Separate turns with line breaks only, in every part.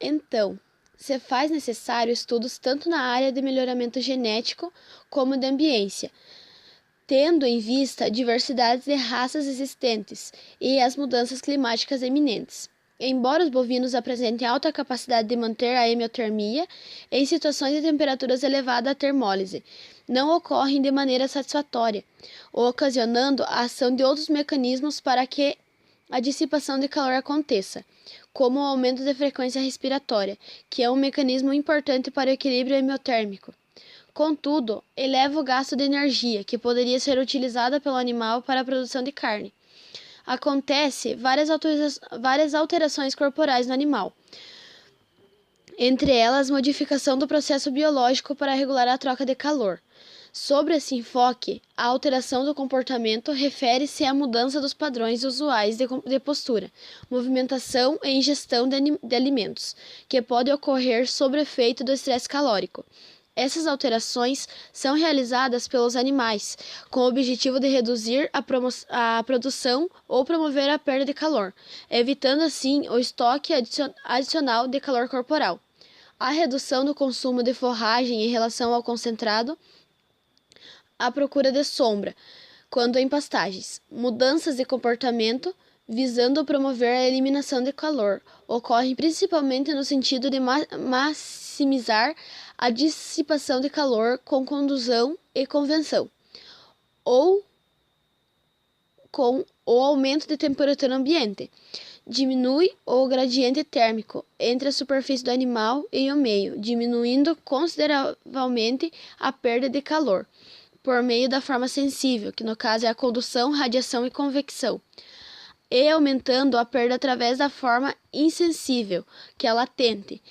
Então, se faz necessário estudos tanto na área de melhoramento genético como de ambiência, tendo em vista a diversidade de raças existentes e as mudanças climáticas iminentes. Embora os bovinos apresentem alta capacidade de manter a hemiotermia, em situações de temperaturas elevadas a termólise, não ocorrem de maneira satisfatória, ocasionando a ação de outros mecanismos para que a dissipação de calor aconteça, como o aumento da frequência respiratória, que é um mecanismo importante para o equilíbrio hemiotérmico. Contudo, eleva o gasto de energia, que poderia ser utilizada pelo animal para a produção de carne. Acontece várias alterações corporais no animal, entre elas modificação do processo biológico para regular a troca de calor. Sobre esse enfoque, a alteração do comportamento refere-se à mudança dos padrões usuais de postura, movimentação e ingestão de alimentos, que pode ocorrer sob efeito do estresse calórico. Essas alterações são realizadas pelos animais, com o objetivo de reduzir a produção ou promover a perda de calor, evitando assim o estoque adicional de calor corporal. A redução do consumo de forragem em relação ao concentrado, a procura de sombra, quando em pastagens. Mudanças de comportamento visando promover a eliminação de calor ocorrem principalmente no sentido de maximizar a dissipação de calor com condução e convenção, ou com o aumento de temperatura ambiente. Diminui o gradiente térmico entre a superfície do animal e o meio, diminuindo consideravelmente a perda de calor, por meio da forma sensível, que no caso é a condução, radiação e convecção, e aumentando a perda através da forma insensível, que é a latente,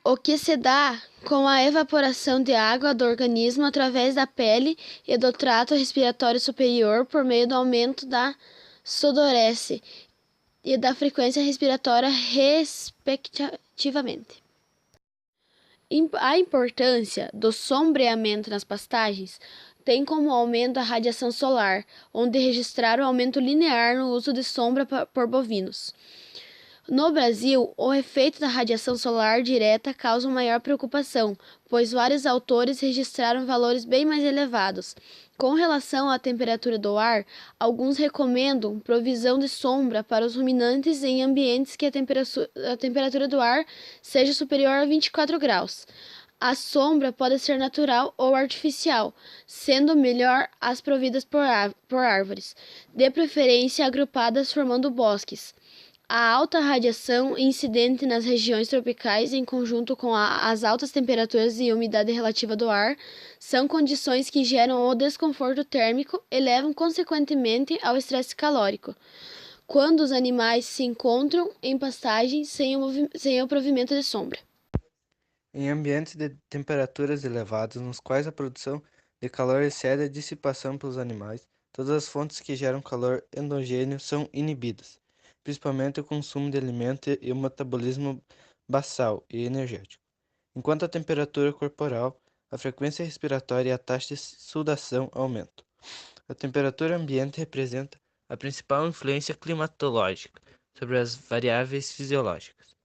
o que se dá com a evaporação de água do organismo através da pele e do trato respiratório superior por meio do aumento da sudorese e da frequência respiratória, respectivamente. A importância do sombreamento nas pastagens tem como aumento a radiação solar, onde registraram aumento linear no uso de sombra por bovinos. No Brasil, o efeito da radiação solar direta causa maior preocupação, pois vários autores registraram valores bem mais elevados. Com relação à temperatura do ar, alguns recomendam provisão de sombra para os ruminantes em ambientes que a temperatura do ar seja superior a 24 graus. A sombra pode ser natural ou artificial, sendo melhor as providas por árvores, de preferência agrupadas formando bosques. A alta radiação incidente nas regiões tropicais, em conjunto com as altas temperaturas e umidade relativa do ar, são condições que geram o desconforto térmico e levam consequentemente ao estresse calórico, quando os animais se encontram em pastagens sem o provimento de sombra.
Em ambientes de temperaturas elevadas, nos quais a produção de calor excede a dissipação pelos animais, todas as fontes que geram calor endogêneo são inibidas, principalmente o consumo de alimento e o metabolismo basal e energético. Enquanto a temperatura corporal, a frequência respiratória e a taxa de sudação aumentam. A temperatura ambiente representa a principal influência climatológica sobre as variáveis fisiológicas,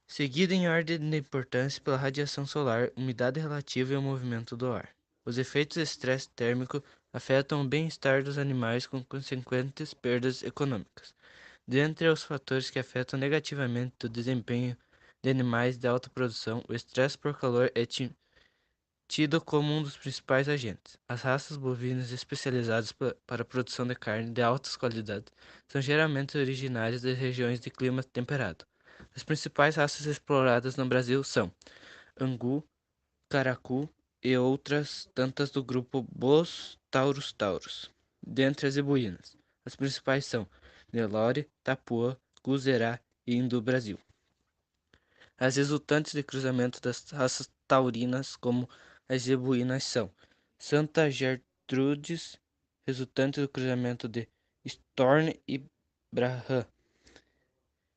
seguida em ordem de importância pela radiação solar, umidade relativa e o movimento do ar. Os efeitos de estresse térmico afetam o bem-estar dos animais com consequentes perdas econômicas. Dentre os fatores que afetam negativamente o desempenho de animais de alta produção, o estresse por calor é tido como um dos principais agentes. As raças bovinas especializadas para a produção de carne de altas qualidades são geralmente originárias das regiões de clima temperado. As principais raças exploradas no Brasil são Angu, Caracu e outras tantas do grupo Bos Taurus. Dentre as zebuínas, as principais são Nelore, Tapua, Guzerá e Indo-Brasil. As resultantes de cruzamento das raças taurinas, como as zebuínas, são Santa Gertrudes, resultante do cruzamento de Storn e Brahman,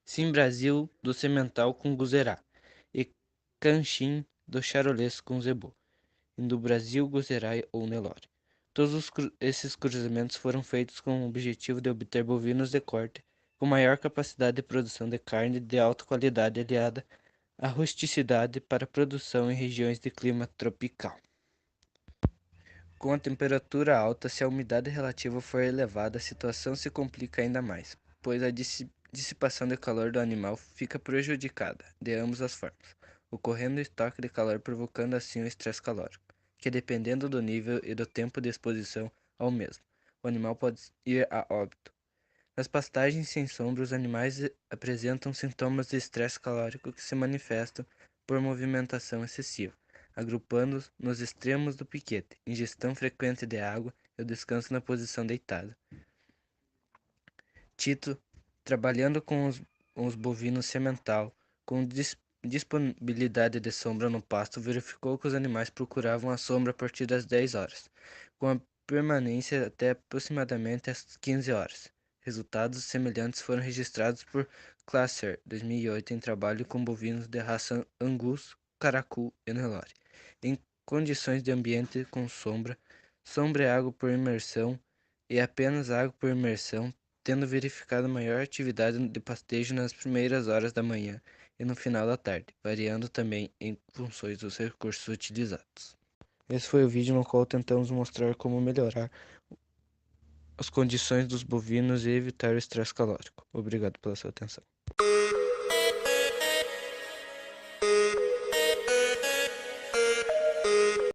Sim Brasil do Semental com Guzerá e Canchim do Charolês com Zebu, Indo Brasil, Guzerá ou Nelore. Todos esses cruzamentos foram feitos com o objetivo de obter bovinos de corte com maior capacidade de produção de carne de alta qualidade aliada à rusticidade para produção em regiões de clima tropical. Com a temperatura alta, se a umidade relativa for elevada, a situação se complica ainda mais, pois a dissipação de calor do animal fica prejudicada, de ambas as formas, ocorrendo estoque de calor provocando assim o estresse calórico, que dependendo do nível e do tempo de exposição ao mesmo, o animal pode ir a óbito. Nas pastagens sem sombra, os animais apresentam sintomas de estresse calórico que se manifestam por movimentação excessiva, agrupando-os nos extremos do piquete, ingestão frequente de água e o descanso na posição deitada. Tito, trabalhando com os bovinos semental, com disponibilidade de sombra no pasto, verificou que os animais procuravam a sombra a partir das 10 horas, com a permanência até aproximadamente às 15 horas. Resultados semelhantes foram registrados por Classer, 2008, em trabalho com bovinos de raça Angus, Caracu e Nelore, em condições de ambiente com sombra, sombra e água por imersão e apenas água por imersão, tendo verificado maior atividade de pastejo nas primeiras horas da manhã e no final da tarde, variando também em funções dos recursos utilizados. Esse foi o vídeo no qual tentamos mostrar como melhorar as condições dos bovinos e evitar o estresse calórico. Obrigado pela sua atenção.